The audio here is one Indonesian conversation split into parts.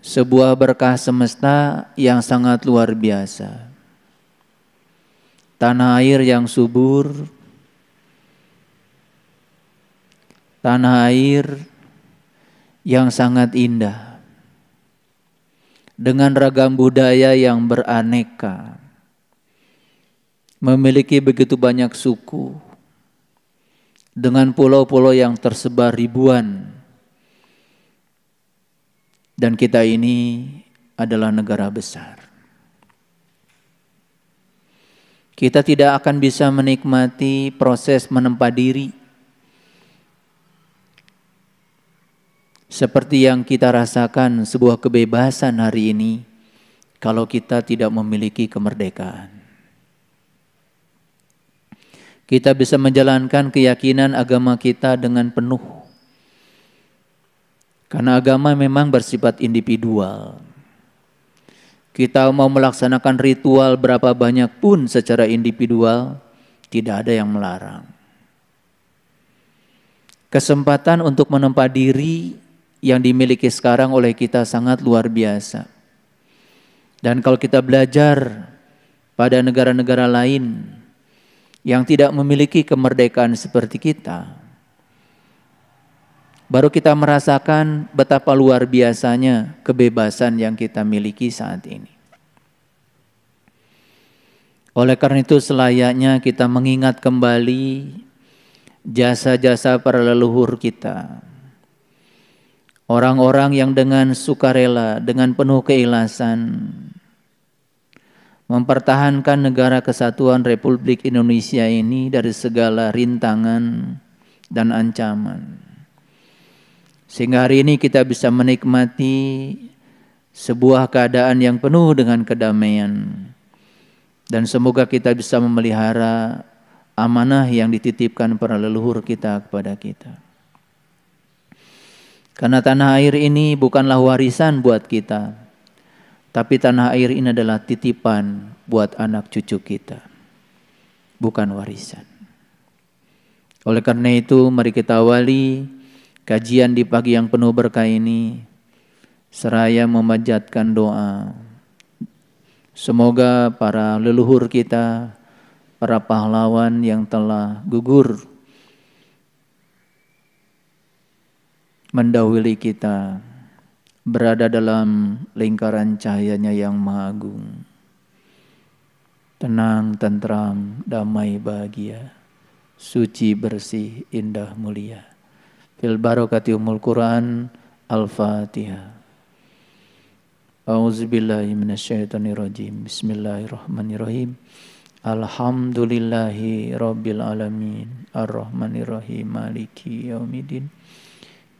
sebuah berkah semesta yang sangat luar biasa. Tanah air yang subur, tanah air yang sangat indah, dengan ragam budaya yang beraneka, memiliki begitu banyak suku, dengan pulau-pulau yang tersebar ribuan. Dan kita ini adalah negara besar. Kita tidak akan bisa menikmati proses menempa diri seperti yang kita rasakan sebuah kebebasan hari ini kalau kita tidak memiliki kemerdekaan. Kita bisa menjalankan keyakinan agama kita dengan penuh. Karena agama memang bersifat individual. Kita mau melaksanakan ritual berapa banyak pun secara individual, tidak ada yang melarang. Kesempatan untuk menempa diri yang dimiliki sekarang oleh kita sangat luar biasa. Dan kalau kita belajar pada negara-negara lain yang tidak memiliki kemerdekaan seperti kita, baru kita merasakan betapa luar biasanya kebebasan yang kita miliki saat ini. Oleh karena itu selayaknya kita mengingat kembali jasa-jasa para leluhur kita. Orang-orang yang dengan sukarela, dengan penuh keikhlasan, mempertahankan negara kesatuan Republik Indonesia ini dari segala rintangan dan ancaman. Sehingga hari ini kita bisa menikmati sebuah keadaan yang penuh dengan kedamaian. Dan semoga kita bisa memelihara amanah yang dititipkan para leluhur kita kepada kita. Karena tanah air ini bukanlah warisan buat kita, tapi tanah air ini adalah titipan buat anak cucu kita, bukan warisan. Oleh karena itu mari kita awali kajian di pagi yang penuh berkah ini seraya memanjatkan doa. Semoga para leluhur kita, para pahlawan yang telah gugur mendahului kita, berada dalam lingkaran cahayanya yang maha agung. Tenang, tentram, damai, bahagia, suci, bersih, indah, mulia. Fil barakati umul Quran. Al-Fatihah. A'udzubillahi minasyaitonirrajim. Bismillahirrahmanirrahim. Alhamdulillahi rabbil alamin. Ar-Rahmanirrahim. Maliki yaumiddin.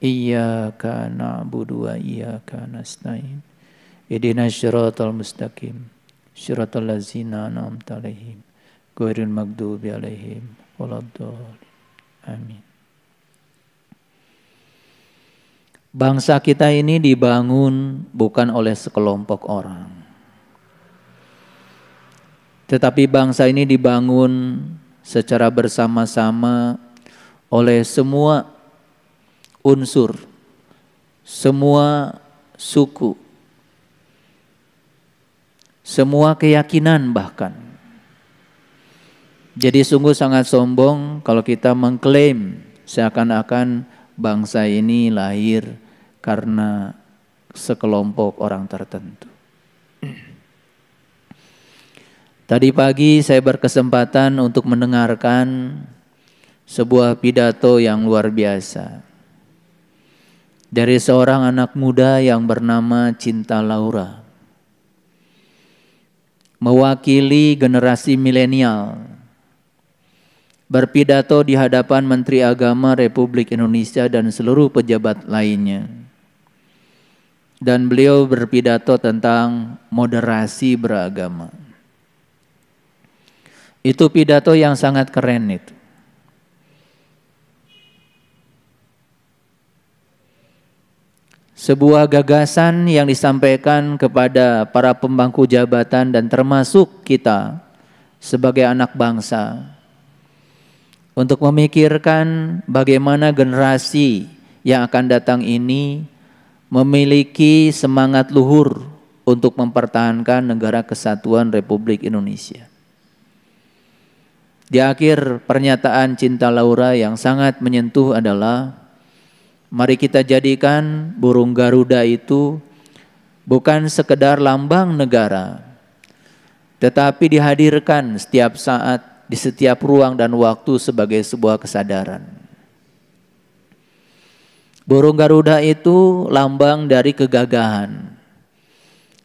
Iyyaka na'budu wa iyyaka nasta'in. Ihdinas siratal mustaqim. Siratal ladzina an'amta 'alaihim ghairil maghdubi 'alaihim waladdallin. Amin. Bangsa kita ini dibangun bukan oleh sekelompok orang. Tetapi bangsa ini dibangun secara bersama-sama oleh semua unsur, semua suku, semua keyakinan bahkan. Jadi sungguh sangat sombong kalau kita mengklaim seakan-akan bangsa ini lahir karena sekelompok orang tertentu. Tadi pagi saya berkesempatan untuk mendengarkan sebuah pidato yang luar biasa dari seorang anak muda yang bernama Cinta Laura, mewakili generasi milenial, berpidato di hadapan Menteri Agama Republik Indonesia dan seluruh pejabat lainnya. Dan beliau berpidato tentang moderasi beragama. Itu pidato yang sangat keren itu. Sebuah gagasan yang disampaikan kepada para pemangku jabatan dan termasuk kita sebagai anak bangsa. Untuk memikirkan bagaimana generasi yang akan datang ini memiliki semangat luhur untuk mempertahankan negara kesatuan Republik Indonesia. Di akhir pernyataan Cinta Laura yang sangat menyentuh adalah, mari kita jadikan burung Garuda itu bukan sekedar lambang negara, tetapi dihadirkan setiap saat, di setiap ruang dan waktu sebagai sebuah kesadaran. Burung Garuda itu lambang dari kegagahan,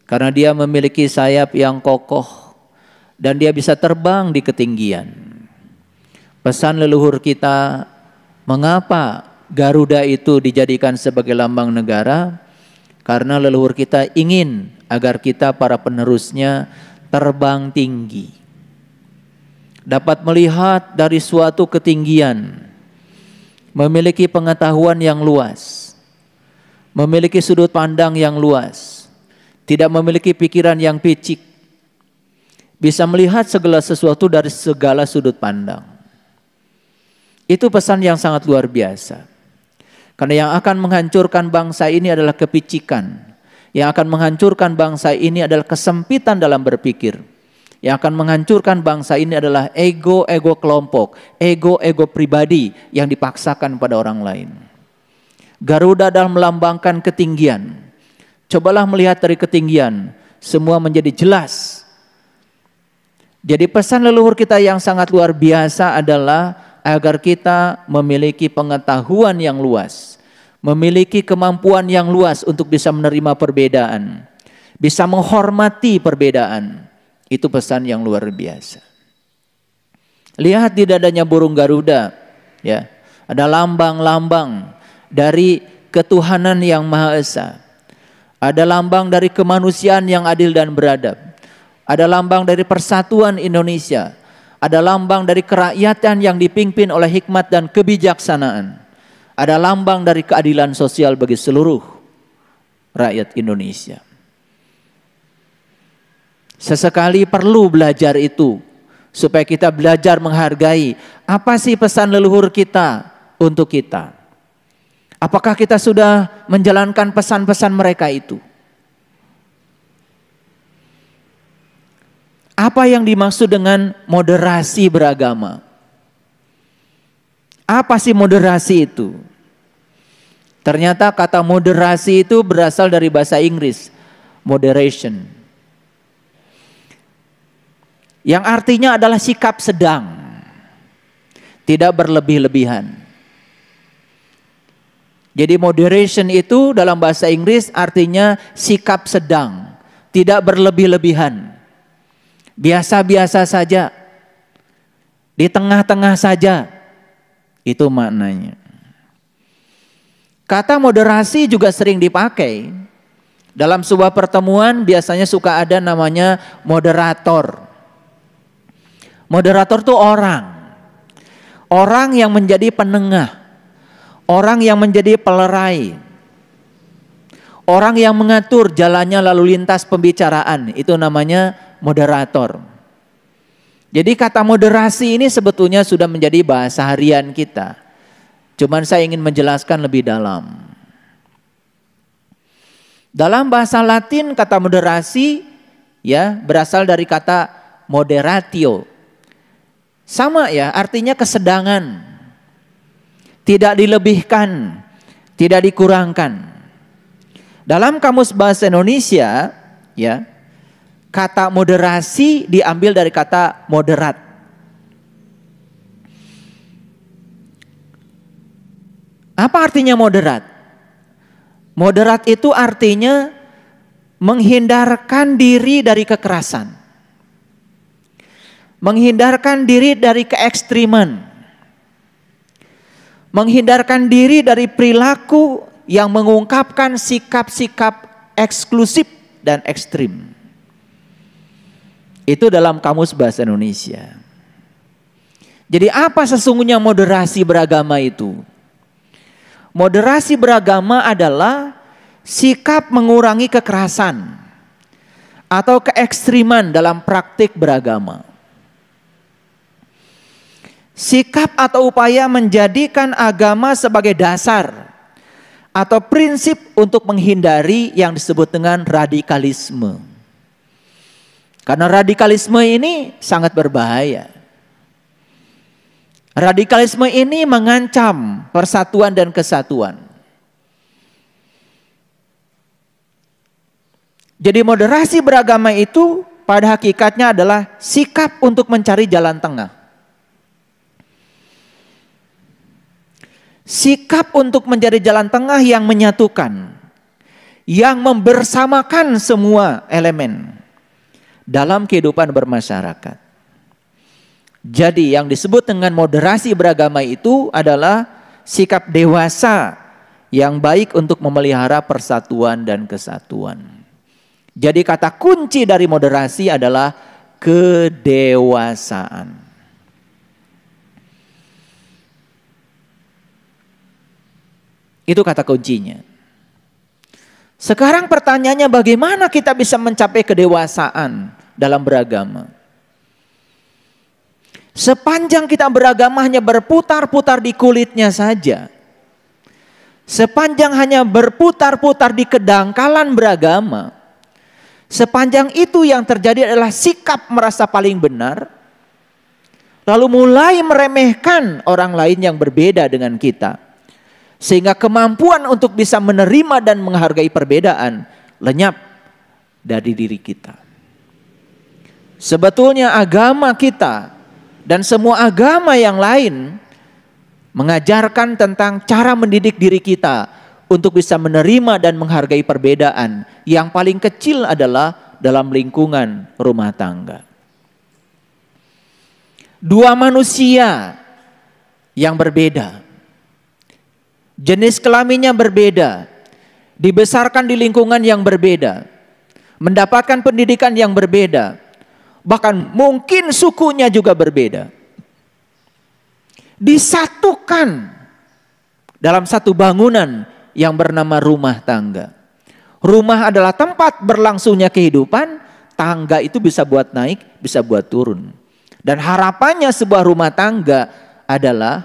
karena dia memiliki sayap yang kokoh dan dia bisa terbang di ketinggian. Pesan leluhur kita, mengapa Garuda itu dijadikan sebagai lambang negara? Karena leluhur kita ingin agar kita para penerusnya terbang tinggi, dapat melihat dari suatu ketinggian, memiliki pengetahuan yang luas, memiliki sudut pandang yang luas, tidak memiliki pikiran yang picik, bisa melihat segala sesuatu dari segala sudut pandang. Itu pesan yang sangat luar biasa. Karena yang akan menghancurkan bangsa ini adalah kepicikan. Yang akan menghancurkan bangsa ini adalah kesempitan dalam berpikir. Yang akan menghancurkan bangsa ini adalah ego-ego kelompok, ego-ego pribadi yang dipaksakan pada orang lain. Garuda adalah melambangkan ketinggian. Cobalah melihat dari ketinggian, semua menjadi jelas. Jadi pesan leluhur kita yang sangat luar biasa adalah agar kita memiliki pengetahuan yang luas, memiliki kemampuan yang luas untuk bisa menerima perbedaan, bisa menghormati perbedaan. Itu pesan yang luar biasa. Lihat di dadanya burung Garuda, ya, ada lambang-lambang dari ketuhanan yang Maha Esa. Ada lambang dari kemanusiaan yang adil dan beradab. Ada lambang dari persatuan Indonesia. Ada lambang dari kerakyatan yang dipimpin oleh hikmat dan kebijaksanaan. Ada lambang dari keadilan sosial bagi seluruh rakyat Indonesia. Sesekali perlu belajar itu, supaya kita belajar menghargai apa sih pesan leluhur kita untuk kita. Apakah kita sudah menjalankan pesan-pesan mereka itu? Apa yang dimaksud dengan moderasi beragama? Apa sih moderasi itu? Ternyata kata moderasi itu berasal dari bahasa Inggris, moderation. Yang artinya adalah sikap sedang, tidak berlebih-lebihan. Jadi moderation itu dalam bahasa Inggris artinya sikap sedang, tidak berlebih-lebihan. Biasa-biasa saja, di tengah-tengah saja, itu maknanya. Kata moderasi juga sering dipakai. Dalam sebuah pertemuan biasanya suka ada namanya moderator. Moderator itu orang yang menjadi penengah, orang yang menjadi pelerai, orang yang mengatur jalannya lalu lintas pembicaraan, itu namanya moderator. Jadi kata moderasi ini sebetulnya sudah menjadi bahasa harian kita. Cuman saya ingin menjelaskan lebih dalam. Dalam bahasa Latin kata moderasi ya berasal dari kata moderatio. Sama ya, artinya kesedangan. Tidak dilebihkan, tidak dikurangkan. Dalam Kamus Bahasa Indonesia ya, kata moderasi diambil dari kata moderat. Apa artinya moderat? Moderat itu artinya menghindarkan diri dari kekerasan. Menghindarkan diri dari keekstriman. Menghindarkan diri dari perilaku yang mengungkapkan sikap-sikap eksklusif dan ekstrim. Itu dalam Kamus Bahasa Indonesia. Jadi apa sesungguhnya moderasi beragama itu? Moderasi beragama adalah sikap mengurangi kekerasan atau keekstriman dalam praktik beragama. Sikap atau upaya menjadikan agama sebagai dasar atau prinsip untuk menghindari yang disebut dengan radikalisme. Karena radikalisme ini sangat berbahaya. Radikalisme ini mengancam persatuan dan kesatuan. Jadi moderasi beragama itu pada hakikatnya adalah sikap untuk mencari jalan tengah. Sikap untuk mencari jalan tengah yang menyatukan, yang membersamakan semua elemen dalam kehidupan bermasyarakat. Jadi yang disebut dengan moderasi beragama itu adalah sikap dewasa yang baik untuk memelihara persatuan dan kesatuan. Jadi kata kunci dari moderasi adalah kedewasaan. Itu kata kuncinya. Sekarang pertanyaannya, bagaimana kita bisa mencapai kedewasaan dalam beragama? Sepanjang kita beragama hanya berputar-putar di kulitnya saja, sepanjang hanya berputar-putar di kedangkalan beragama, sepanjang itu yang terjadi adalah sikap merasa paling benar, lalu mulai meremehkan orang lain yang berbeda dengan kita, sehingga kemampuan untuk bisa menerima dan menghargai perbedaan lenyap dari diri kita. Sebetulnya agama kita dan semua agama yang lain mengajarkan tentang cara mendidik diri kita untuk bisa menerima dan menghargai perbedaan. Yang paling kecil adalah dalam lingkungan rumah tangga. Dua manusia yang berbeda, jenis kelaminnya berbeda, dibesarkan di lingkungan yang berbeda, mendapatkan pendidikan yang berbeda, bahkan mungkin sukunya juga berbeda, disatukan dalam satu bangunan yang bernama rumah tangga. Rumah adalah tempat berlangsungnya kehidupan, tangga itu bisa buat naik, bisa buat turun. Dan harapannya sebuah rumah tangga adalah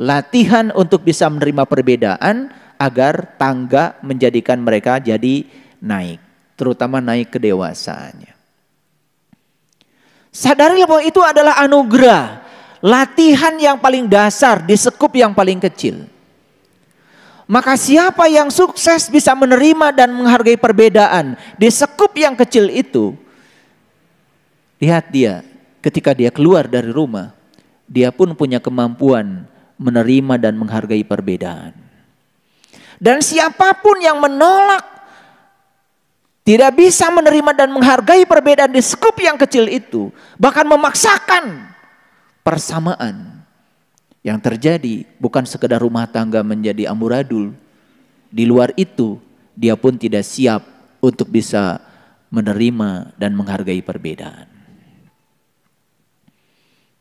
latihan untuk bisa menerima perbedaan agar tangga menjadikan mereka jadi naik, terutama naik kedewasaannya. Sadari bahwa itu adalah anugerah, latihan yang paling dasar di sekup yang paling kecil. Maka siapa yang sukses bisa menerima dan menghargai perbedaan di sekup yang kecil itu, lihat dia ketika dia keluar dari rumah, dia pun punya kemampuan menerima dan menghargai perbedaan. Dan siapapun yang menolak, tidak bisa menerima dan menghargai perbedaan di skup yang kecil itu, bahkan memaksakan persamaan, yang terjadi bukan sekedar rumah tangga menjadi amburadul. Di luar itu, dia pun tidak siap untuk bisa menerima dan menghargai perbedaan.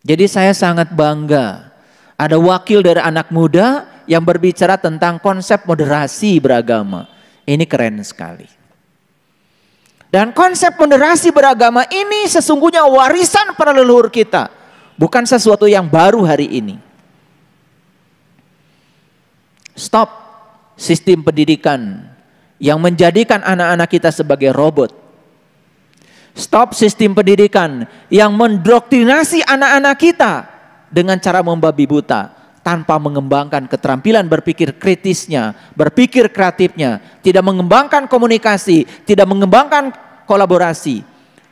Jadi saya sangat bangga ada wakil dari anak muda yang berbicara tentang konsep moderasi beragama. Ini keren sekali. Dan konsep moderasi beragama ini sesungguhnya warisan para leluhur kita, bukan sesuatu yang baru hari ini. Stop sistem pendidikan yang menjadikan anak-anak kita sebagai robot. Stop sistem pendidikan yang mendoktrinasi anak-anak kita dengan cara membabi buta, tanpa mengembangkan keterampilan berpikir kritisnya, berpikir kreatifnya, tidak mengembangkan komunikasi, tidak mengembangkan kolaborasi,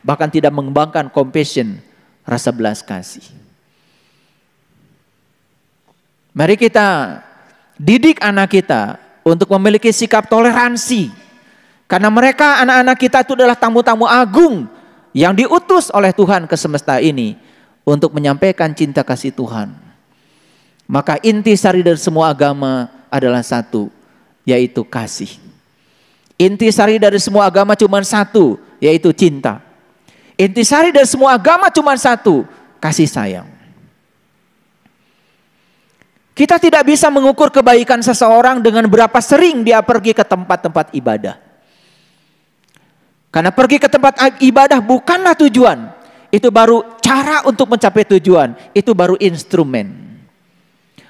bahkan tidak mengembangkan compassion, rasa belas kasih. Mari kita didik anak kita untuk memiliki sikap toleransi, karena mereka, anak-anak kita itu adalah tamu-tamu agung yang diutus oleh Tuhan ke semesta ini untuk menyampaikan cinta kasih Tuhan. Maka intisari dari semua agama adalah satu, yaitu kasih. Intisari dari semua agama cuma satu, yaitu cinta. Intisari dari semua agama cuma satu, kasih sayang. Kita tidak bisa mengukur kebaikan seseorang dengan berapa sering dia pergi ke tempat-tempat ibadah. Karena pergi ke tempat ibadah bukanlah tujuan. Itu baru cara untuk mencapai tujuan. Itu baru instrumen.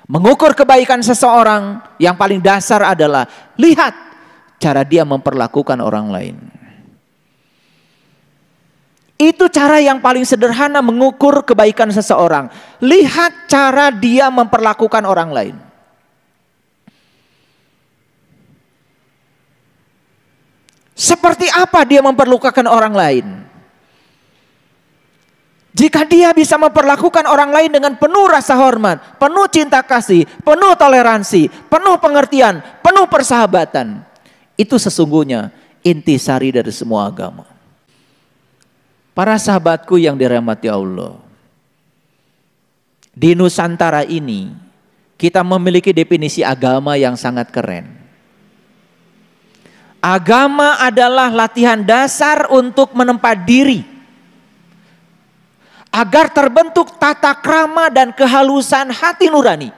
Mengukur kebaikan seseorang yang paling dasar adalah lihat cara dia memperlakukan orang lain. Itu cara yang paling sederhana mengukur kebaikan seseorang. Lihat cara dia memperlakukan orang lain. Seperti apa dia memperlakukan orang lain? Jika dia bisa memperlakukan orang lain dengan penuh rasa hormat, penuh cinta kasih, penuh toleransi, penuh pengertian, penuh persahabatan, itu sesungguhnya intisari dari semua agama. Para sahabatku yang dirahmati Allah, di Nusantara ini kita memiliki definisi agama yang sangat keren. Agama adalah latihan dasar untuk menempa diri agar terbentuk tata krama dan kehalusan hati nurani,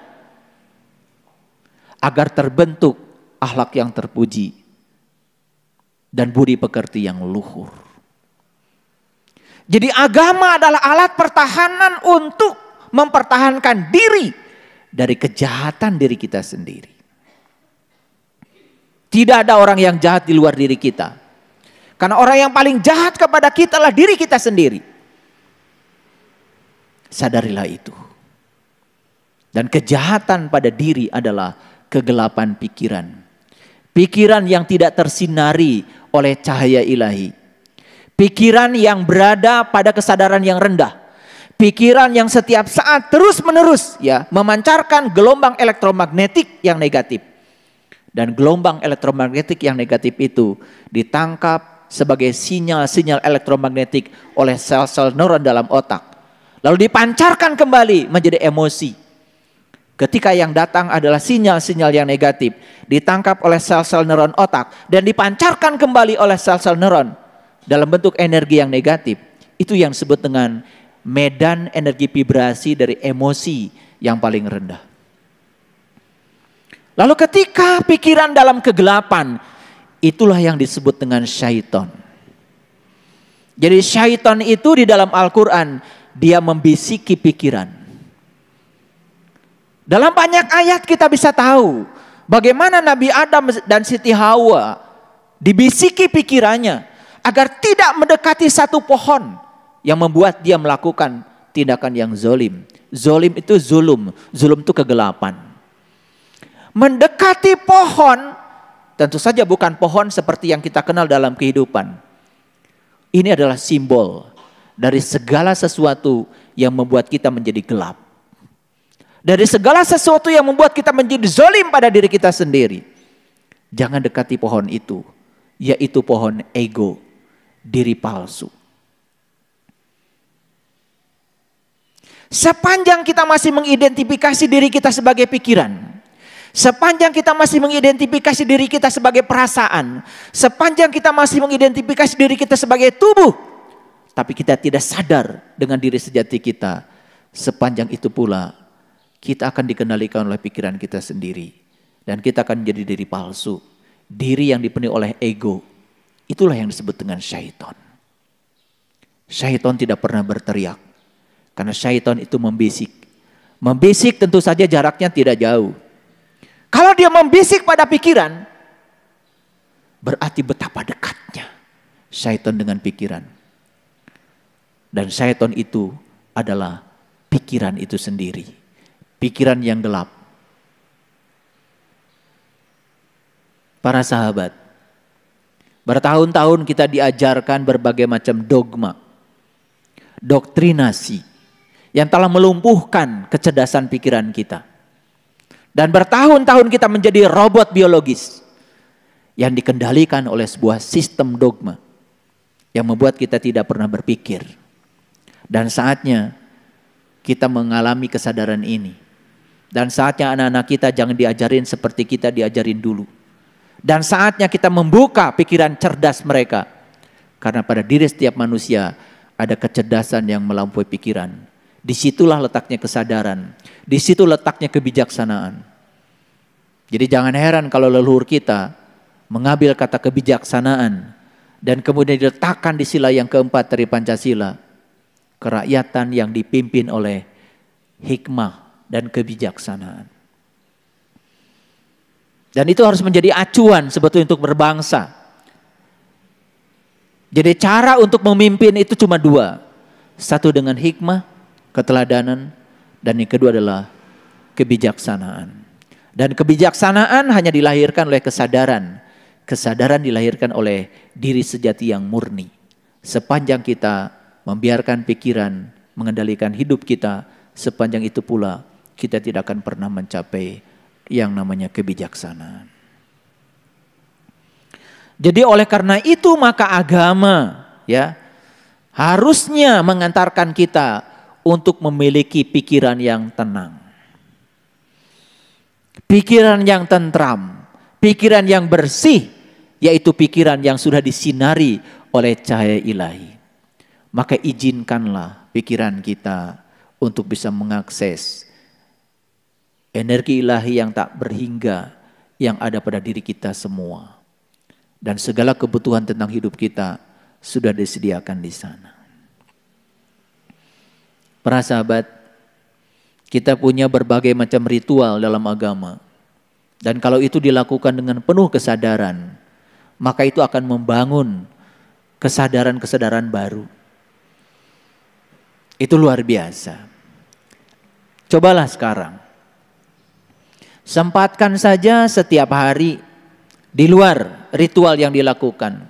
agar terbentuk akhlak yang terpuji dan budi pekerti yang luhur. Jadi agama adalah alat pertahanan untuk mempertahankan diri dari kejahatan diri kita sendiri. Tidak ada orang yang jahat di luar diri kita, karena orang yang paling jahat kepada kita adalah diri kita sendiri. Sadarilah itu. Dan kejahatan pada diri adalah kegelapan pikiran. Pikiran yang tidak tersinari oleh cahaya ilahi. Pikiran yang berada pada kesadaran yang rendah. Pikiran yang setiap saat terus menerus memancarkan gelombang elektromagnetik yang negatif. Dan gelombang elektromagnetik yang negatif itu ditangkap sebagai sinyal-sinyal elektromagnetik oleh sel-sel neuron dalam otak. Lalu dipancarkan kembali menjadi emosi. Ketika yang datang adalah sinyal-sinyal yang negatif, ditangkap oleh sel-sel neuron otak dan dipancarkan kembali oleh sel-sel neuron dalam bentuk energi yang negatif. Itu yang disebut dengan medan energi vibrasi dari emosi yang paling rendah. Lalu ketika pikiran dalam kegelapan, itulah yang disebut dengan syaitan. Jadi syaitan itu di dalam Al-Quran, dia membisiki pikiran. Dalam banyak ayat kita bisa tahu bagaimana Nabi Adam dan Siti Hawa dibisiki pikirannya agar tidak mendekati satu pohon yang membuat dia melakukan tindakan yang zolim. Zolim itu zulum, zulum itu kegelapan. Mendekati pohon tentu saja bukan pohon seperti yang kita kenal dalam kehidupan. Ini adalah simbol dari segala sesuatu yang membuat kita menjadi gelap. Dari segala sesuatu yang membuat kita menjadi zalim pada diri kita sendiri. Jangan dekati pohon itu, yaitu pohon ego, diri palsu. Sepanjang kita masih mengidentifikasi diri kita sebagai pikiran, sepanjang kita masih mengidentifikasi diri kita sebagai perasaan, sepanjang kita masih mengidentifikasi diri kita sebagai tubuh, tapi kita tidak sadar dengan diri sejati kita, sepanjang itu pula kita akan dikendalikan oleh pikiran kita sendiri. Dan kita akan menjadi diri palsu. Diri yang dipenuhi oleh ego. Itulah yang disebut dengan syaitan. Syaitan tidak pernah berteriak. Karena syaitan itu membisik. Membisik tentu saja jaraknya tidak jauh. Kalau dia membisik pada pikiran, berarti betapa dekatnya syaitan dengan pikiran. Dan syaitan itu adalah pikiran itu sendiri. Pikiran yang gelap. Para sahabat, bertahun-tahun kita diajarkan berbagai macam dogma, doktrinasi yang telah melumpuhkan kecerdasan pikiran kita. Dan bertahun-tahun kita menjadi robot biologis yang dikendalikan oleh sebuah sistem dogma yang membuat kita tidak pernah berpikir. Dan saatnya kita mengalami kesadaran ini. Dan saatnya anak-anak kita jangan diajarin seperti kita diajarin dulu. Dan saatnya kita membuka pikiran cerdas mereka. Karena pada diri setiap manusia ada kecerdasan yang melampaui pikiran. Disitulah letaknya kesadaran. Disitu letaknya kebijaksanaan. Jadi jangan heran kalau leluhur kita mengambil kata kebijaksanaan dan kemudian diletakkan di sila yang keempat dari Pancasila. Kerakyatan yang dipimpin oleh hikmah dan kebijaksanaan. Dan itu harus menjadi acuan sebetulnya untuk berbangsa. Jadi cara untuk memimpin itu cuma dua. Satu dengan hikmah, keteladanan, dan yang kedua adalah kebijaksanaan. Dan kebijaksanaan hanya dilahirkan oleh kesadaran. Kesadaran dilahirkan oleh diri sejati yang murni. Sepanjang kita membiarkan pikiran mengendalikan hidup kita, sepanjang itu pula kita tidak akan pernah mencapai yang namanya kebijaksanaan. Jadi oleh karena itu maka agama ya harusnya mengantarkan kita untuk memiliki pikiran yang tenang. Pikiran yang tentram, pikiran yang bersih, yaitu pikiran yang sudah disinari oleh cahaya ilahi. Maka izinkanlah pikiran kita untuk bisa mengakses energi ilahi yang tak berhingga yang ada pada diri kita semua. Dan segala kebutuhan tentang hidup kita sudah disediakan di sana. Para sahabat, kita punya berbagai macam ritual dalam agama. Dan kalau itu dilakukan dengan penuh kesadaran, maka itu akan membangun kesadaran-kesadaran baru. Itu luar biasa. Cobalah sekarang. Sempatkan saja setiap hari di luar ritual yang dilakukan.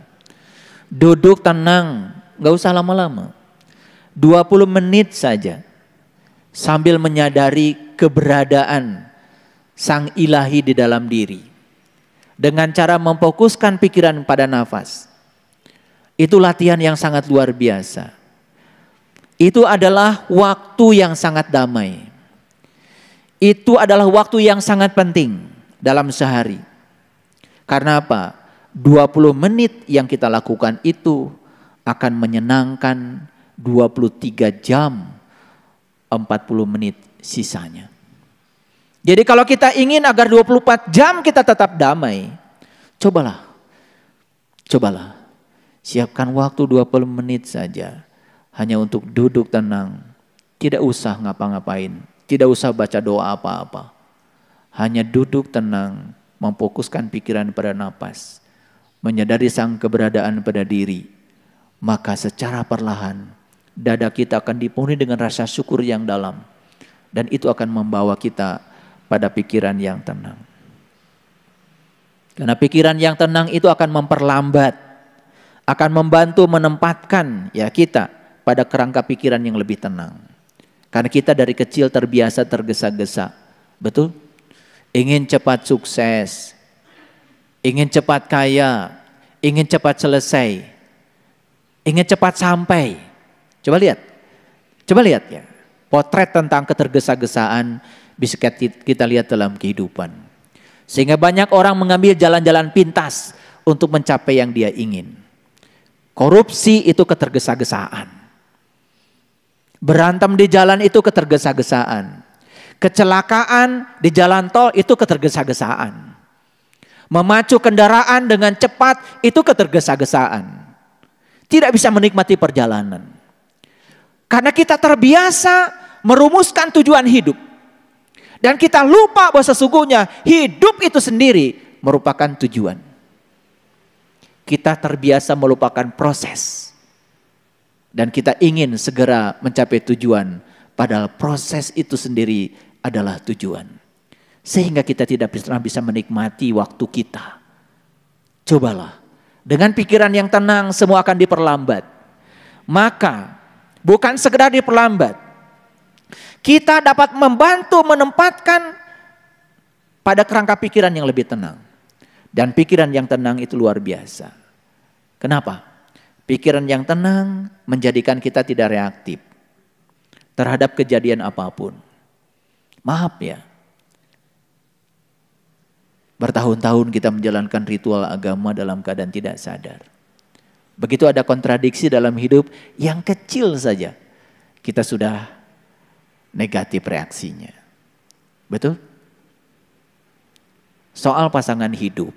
Duduk tenang, gak usah lama-lama. 20 menit saja. Sambil menyadari keberadaan Sang Ilahi di dalam diri. Dengan cara memfokuskan pikiran pada nafas. Itu latihan yang sangat luar biasa. Itu adalah waktu yang sangat damai. Itu adalah waktu yang sangat penting dalam sehari. Karena apa? 20 menit yang kita lakukan itu akan menyenangkan 23 jam 40 menit sisanya. Jadi kalau kita ingin agar 24 jam kita tetap damai, cobalah. Siapkan waktu 20 menit saja. Hanya untuk duduk tenang. Tidak usah ngapa-ngapain. Tidak usah baca doa apa-apa. Hanya duduk tenang. Memfokuskan pikiran pada napas, menyadari sang keberadaan pada diri, maka secara perlahan dada kita akan dipenuhi dengan rasa syukur yang dalam, dan itu akan membawa kita pada pikiran yang tenang. Karena pikiran yang tenang itu akan memperlambat, akan membantu menempatkan ya kita pada kerangka pikiran yang lebih tenang. Karena kita dari kecil terbiasa tergesa-gesa, betul? Ingin cepat sukses, ingin cepat kaya, ingin cepat selesai, ingin cepat sampai. Coba lihat ya. Potret tentang ketergesa-gesaan bisa kita lihat dalam kehidupan. Sehingga banyak orang mengambil jalan-jalan pintas untuk mencapai yang dia ingin. Korupsi itu ketergesa-gesaan. Berantem di jalan itu ketergesa-gesaan. Kecelakaan di jalan tol itu ketergesa-gesaan. Memacu kendaraan dengan cepat itu ketergesa-gesaan. Tidak bisa menikmati perjalanan. Karena kita terbiasa merumuskan tujuan hidup. Dan kita lupa bahwa sesungguhnya hidup itu sendiri merupakan tujuan. Kita terbiasa melupakan proses. Dan kita ingin segera mencapai tujuan. Padahal proses itu sendiri adalah tujuan. Sehingga kita tidak pernah bisa menikmati waktu kita. Cobalah. Dengan pikiran yang tenang semua akan diperlambat. Maka bukan sekedar diperlambat. Kita dapat membantu menempatkan pada kerangka pikiran yang lebih tenang. Dan pikiran yang tenang itu luar biasa. Kenapa? Pikiran yang tenang menjadikan kita tidak reaktif terhadap kejadian apapun. Maaf ya. Bertahun-tahun kita menjalankan ritual agama dalam keadaan tidak sadar. Begitu ada kontradiksi dalam hidup yang kecil saja. Kita sudah negatif reaksinya. Betul? Soal pasangan hidup.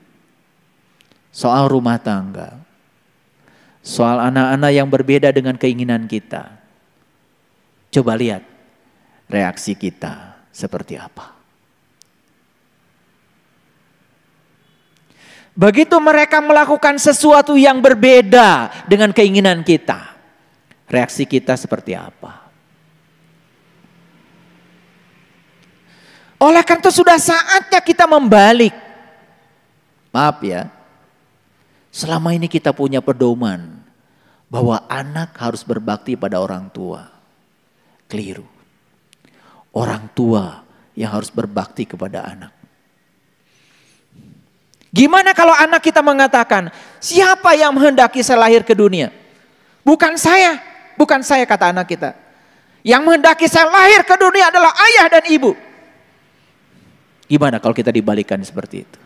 Soal rumah tangga. Soal anak-anak yang berbeda dengan keinginan kita. Coba lihat reaksi kita seperti apa. Begitu mereka melakukan sesuatu yang berbeda dengan keinginan kita, reaksi kita seperti apa? Oleh karena itu sudah saatnya kita membalik. Maaf ya, selama ini kita punya pedoman bahwa anak harus berbakti pada orang tua. Keliru. Orang tua yang harus berbakti kepada anak. Gimana kalau anak kita mengatakan, siapa yang menghendaki saya lahir ke dunia? Bukan saya kata anak kita. Yang menghendaki saya lahir ke dunia adalah ayah dan ibu. Gimana kalau kita dibalikkan seperti itu?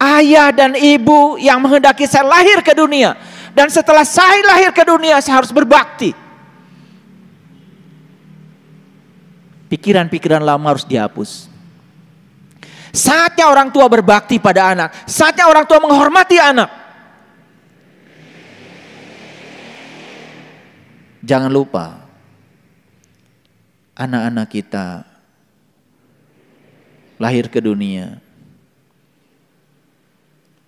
Ayah dan ibu yang menghendaki saya lahir ke dunia. Dan setelah saya lahir ke dunia, saya harus berbakti. Pikiran-pikiran lama harus dihapus. Saatnya orang tua berbakti pada anak. Saatnya orang tua menghormati anak. Jangan lupa, anak-anak kita lahir ke dunia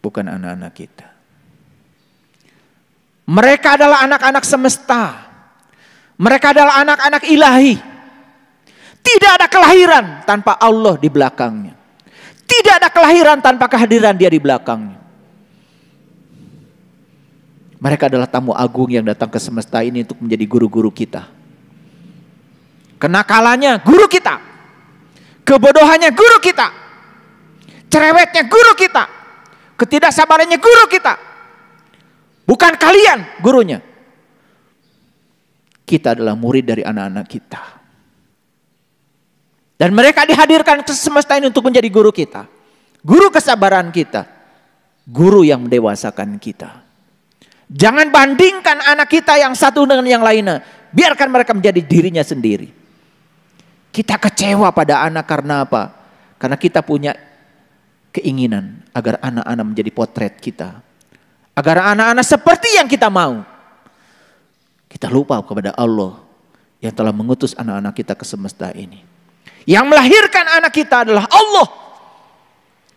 bukan anak-anak kita. Mereka adalah anak-anak semesta. Mereka adalah anak-anak ilahi. Tidak ada kelahiran tanpa Allah di belakangnya. Tidak ada kelahiran tanpa kehadiran Dia di belakangnya. Mereka adalah tamu agung yang datang ke semesta ini untuk menjadi guru-guru kita. Kenakalannya guru kita. Kebodohannya guru kita. Cerewetnya guru kita. Ketidaksabarannya guru kita. Bukan kalian gurunya. Kita adalah murid dari anak-anak kita. Dan mereka dihadirkan ke semesta ini untuk menjadi guru kita. Guru kesabaran kita. Guru yang mendewasakan kita. Jangan bandingkan anak kita yang satu dengan yang lainnya. Biarkan mereka menjadi dirinya sendiri. Kita kecewa pada anak karena apa? Karena kita punya keinginan agar anak-anak menjadi potret kita. Agar anak-anak seperti yang kita mau. Kita lupa kepada Allah yang telah mengutus anak-anak kita ke semesta ini. Yang melahirkan anak kita adalah Allah.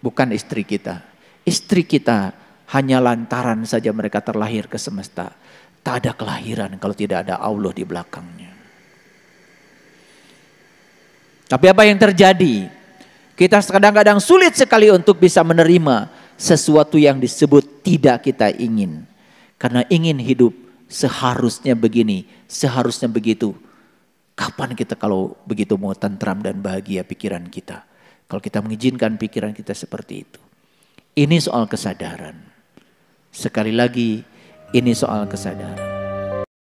Bukan istri kita. Istri kita hanya lantaran saja mereka terlahir ke semesta. Tak ada kelahiran kalau tidak ada Allah di belakangnya. Tapi apa yang terjadi? Kita kadang-kadang sulit sekali untuk bisa menerima sesuatu yang disebut tidak kita ingin. Karena ingin hidup seharusnya begini, seharusnya begitu. Kapan kita kalau begitu mau tentram dan bahagia pikiran kita? Kalau kita mengizinkan pikiran kita seperti itu. Ini soal kesadaran. Sekali lagi, ini soal kesadaran.